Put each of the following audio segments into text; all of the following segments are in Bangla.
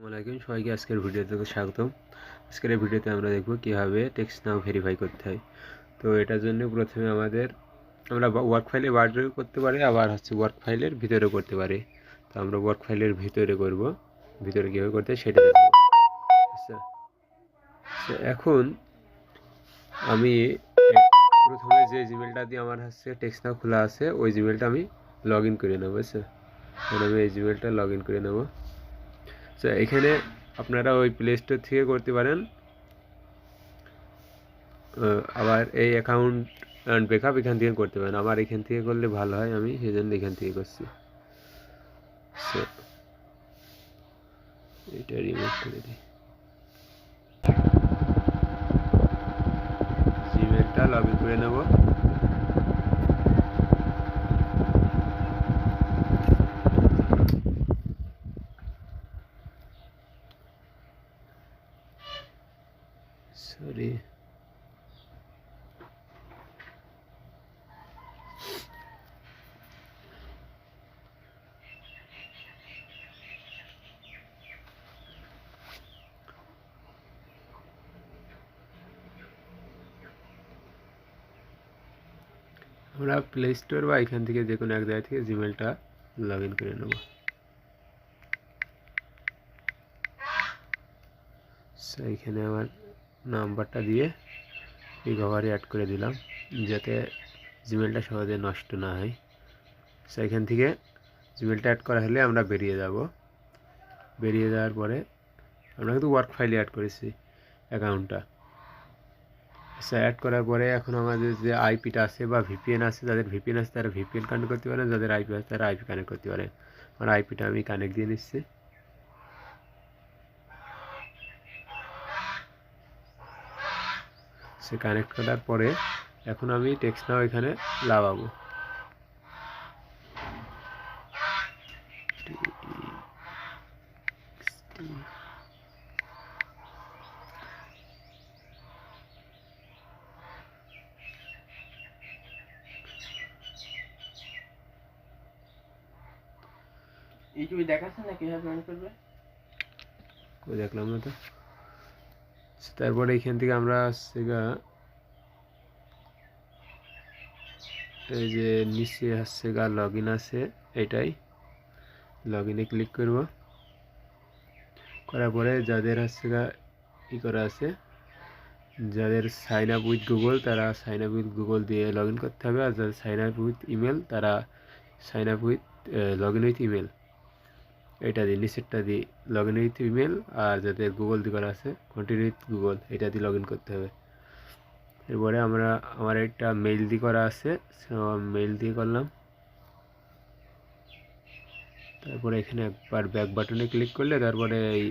আসসালামু সবাইকে আজকের ভিডিওতে স্বাগতম। আজকের এই ভিডিওতে আমরা দেখব কীভাবে টেক্সট নাও ভেরিফাই করতে হয়। তো এটার জন্য প্রথমে আমরা ওয়ার্ক ফাইলে বাইরেও করতে পারি, আবার ওয়ার্ক ফাইলের ভিতরেও করতে পারি। তো আমরা ওয়ার্ক ফাইলের ভিতরে করব, ভিতরে কীভাবে করতে হয় সেটা দেখব। আচ্ছা, এখন আমি প্রথমে যে জিমেলটা দিয়ে আমার টেক্সট নাও খোলা আছে ওই জিমেলটা আমি লগ ইন করে নেবো। বুঝছো, আমি এই জিমেলটা লগ ইন করে নেবো। তো এখানে আপনারা ওই প্লে স্টোর থেকে করতে পারেন, আবার এই অ্যাকাউন্ট অ্যান্ড ব্যাকআপ এখান থেকে করতে পারেন। আমার এখান থেকে করলে ভালো হয়, আমি সেই জন্য এখান থেকে করছি। এটা রিমুভ করে দিই, জিমেলটা লগ ইন করে নেব। সরি, আমরা প্লে স্টোর বা এখান থেকে যে কোনো এক জায়গা থেকে জিমেলটা লগ ইন করে নেব। এখানে আমার নাম্বারটা দিয়ে রিকভারি অ্যাড করে দিলাম, যাতে জিমেলটা সহজে নষ্ট না হয়। এখান থেকে জিমেলটা অ্যাড করা হলে আমরা বেরিয়ে যাব। বেরিয়ে যাওয়ার পরে আমরা কিন্তু ওয়ার্ক ফাইলে অ্যাড করেছি অ্যাকাউন্টটা। অ্যাড করার পরে এখন আমাদের যে আইপিটা আছে বা ভিপিএন আছে, যাদের ভিপিএন আছে তারা ভিপিএন কানেক্ট করতে পারেন, যাদের আইপি আছে তারা আইপি কানেক্ট করতে পারেন। আমার আইপিটা আমি কানেক্ট দিয়ে নিচ্ছি। সে কানেক্ট করার পরে এখন আমি টেক্সট নাও এখানে লাগাবো। ইউটিউবে দেখাচ্ছে না কিভাবে রান করবে, কই দেখলাম না তো। তারপরে এখান থেকে আমরা এই যে নিচে লগ ইন আছে, এটাই লগ ইনে ক্লিক করব। করার পরে যাদের ই করা আছে, যাদের সাইন আপ উইথ গুগল তারা সাইন আপ উইথ গুগল দিয়ে লগ ইন করতে হবে, আর যাদের সাইন আপ উইথ ইমেল তারা sign up with log in with email, এটা দিয়ে নিচেরটা দিয়ে লগ ইন উইথ ইমেল, আর যাদের গুগল দিয়ে করা আছে কন্টিনিউ উইথ গুগল এটা দিয়ে লগ ইন করতে হবে। এরপরে আমার একটা মেইল দিয়ে করা আছে, মেইল দিয়ে করলাম। তারপরে এখানে একবার ব্যাক বাটনে ক্লিক করলে তারপরে এই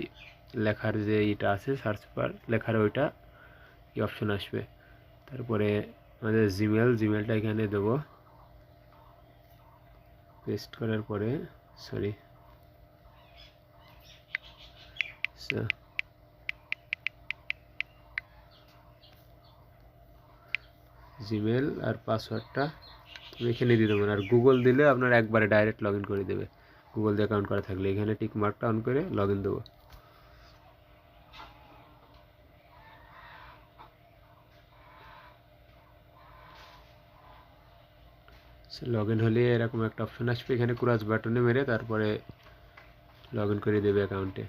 লেখার যে এটা আছে সার্চ বার লেখার ওইটা কি অপশন আসবে। তারপরে আমাদের জিমেলটা এখানে দেবো। পেস্ট করার পরে জিমেল আর পাসওয়ার্ডটা আমি এখানে দিয়ে দেবো। আর গুগল দিলে আপনার একবারে ডাইরেক্ট লগ ইন করে দেবে, গুগল দিয়ে অ্যাকাউন্ট করা থাকলে। এখানে টিক মার্কটা অন করে লগ ইন দেবো। লগ ইন হলে এরকম একটা অপশন আসবে, এখানে ক্রস বাটনে মেরে তারপরে লগ ইন করে দেবে অ্যাকাউন্টে।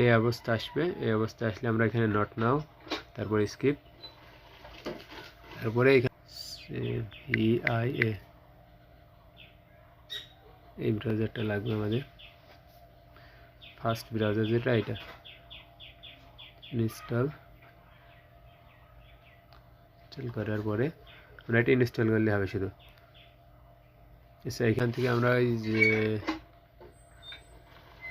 এই অবস্থা আসবে। এই অবস্থা আসলে আমরা এখানে নট নাও, তারপরে স্কিপ, তারপরে এখানে এই ব্রাউজারটা লাগবে আমাদের, ফার্স্ট ব্রাউজার যেটা এটা ইনস্টল করার পরে আমরা এটা ইনস্টল করলে হবে শুধু। এখান থেকে আমরা এই যে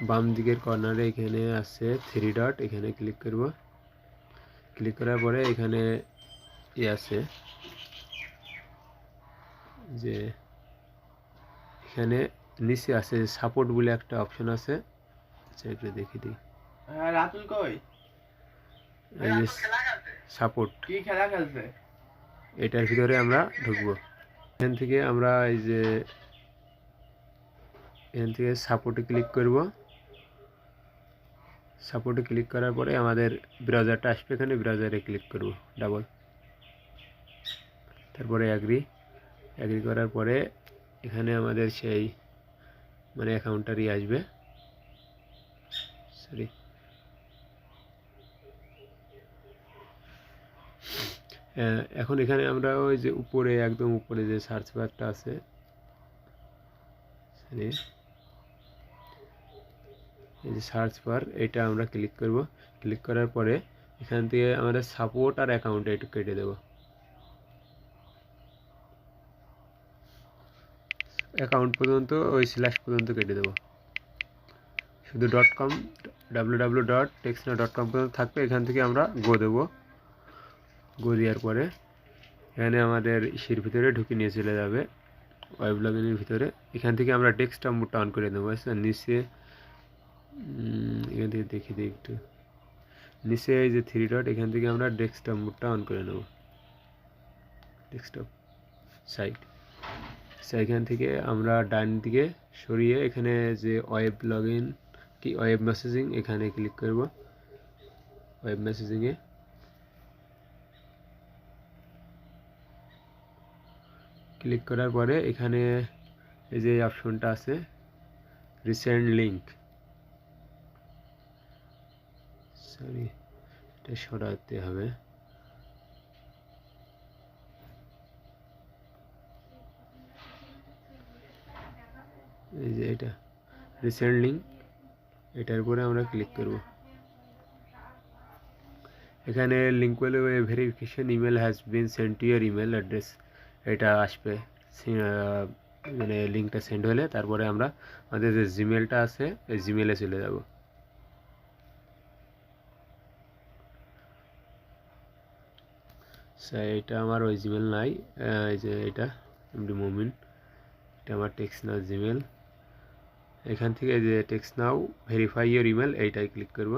বাম দিকের কর্নারে এখানে আছে 3 ডট, এখানে ক্লিক করব। ক্লিক করার পরে এখানে আছে যে এখানে নিচে আছে সাপোর্ট বলে একটা অপশন আছে, একটু দেখি দিই। হ্যাঁ রাতুল কই, এই যে সাপোর্ট, কি খেলা খেলছে, এটার ভিতরে আমরা ঢুকবো। এখান থেকে আমরা এই যে এখান থেকে সাপোর্টে ক্লিক করব। সাপোর্টে ক্লিক করার পরে আমাদের ব্রাউজারটা আসবে, এখানে ব্রাউজারে ক্লিক করব ডাবল, তারপরে অ্যাগ্রি করার পরে এখানে আমাদের সেই মানে অ্যাকাউন্টটারই আসবে, সরি এখন এখানে আমরা ওই যে উপরে একদম উপরে যে সার্চ বারটা আছে, সরি এই যে সার্চ বার, এটা আমরা ক্লিক করব। ক্লিক করার পরে এখান থেকে আমাদের সাপোর্ট আর অ্যাকাউন্টে একটু কেটে দেব, অ্যাকাউন্ট পর্যন্ত ওই স্ল্যাশ পর্যন্ত কেটে দেব, শুধু .com www.textnow.com পর্যন্ত থাকবে। এখান থেকে আমরা গো দেবো, গো দেওয়ার পরে এখানে আমাদের ইসের ভিতরে ঢুকে নিয়ে চলে যাবে ওয়েব লগইনের ভিতরে। এখান থেকে আমরা ডেস্কটপ মোডটা অন করে দেবো, আচ্ছা নিচে এখান থেকে দেখি দিই একটু, নিচে এই যে 3 ডট, এখান থেকে আমরা ডেস্কটপ মোডটা অন করে নেব, ডেস্কটপ সাইট। এখান থেকে আমরা ডান দিকে সরিয়ে এখানে যে ওয়েব লগইন কি ওয়েব মেসেজিং, এখানে ক্লিক করব। ওয়েব মেসেজিংয়ে ক্লিক করার পরে এখানে এই যে অপশনটা আছে রিসেন্ট লিঙ্ক, সরি এটা সরাতে হবে, এই যে এটা রিসেন্ট লিঙ্ক, এটার উপরে আমরা ক্লিক করব। এখানে লিঙ্ক বলে verification email has been send to year email address, এটা আসবে মানে লিঙ্কটা সেন্ড হলে। তারপরে আমরা আমাদের যে জিমেলটা আছে এই জিমেলে চলে যাব। এটা আমার ওই জিমেল নাই, এই যে এটা এমডি মুমিন, এটা আমার টেক্সট নাও জিমেল। এখান থেকে যে text now verify your email, এইটাই ক্লিক করব।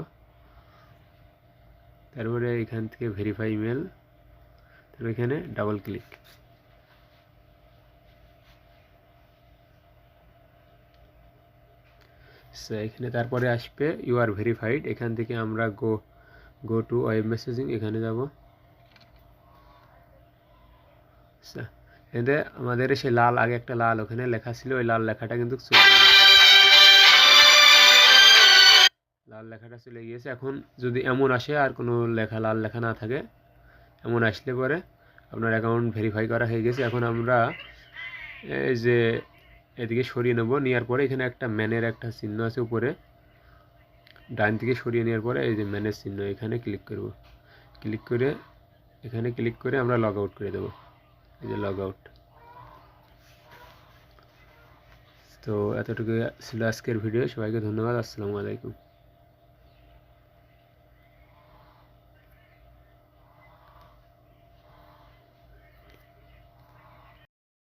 তারপরে এখান থেকে ভেরিফাই ইমেল, তারপর এখানে ডাবল ক্লিক। এখানে তারপরে আসবে ইউ আর ভেরিফাইড, এখান থেকে আমরা গো টু ওয়েব মেসেজিং, এখানে যাব। এতে আমাদের সে লাল আগে একটা লাল ওখানে লেখা ছিল, ওই লাল লেখাটা কিন্তু লাল লেখাটা চলে গিয়েছে। এখন যদি এমন আসে আর কোনো লেখা লাল লেখা না থাকে, এমন আসলে পরে আপনার অ্যাকাউন্ট ভেরিফাই করা হয়ে গেছে। এখন আমরা এই যে এদিকে সরিয়ে নেব, নেওয়ার পরে এখানে একটা ম্যানের একটা চিহ্ন আছে উপরে, ডান দিকে সরিয়ে নেওয়ার পরে এই যে ম্যানের চিহ্ন, এখানে ক্লিক করব। ক্লিক করে এখানে ক্লিক করে আমরা লগ আউট করে দেব, এই যে লগ আউট। তো এতটুকু ছিল আজকের ভিডিও, সবাইকে ধন্যবাদ, আসসালামু আলাইকুম।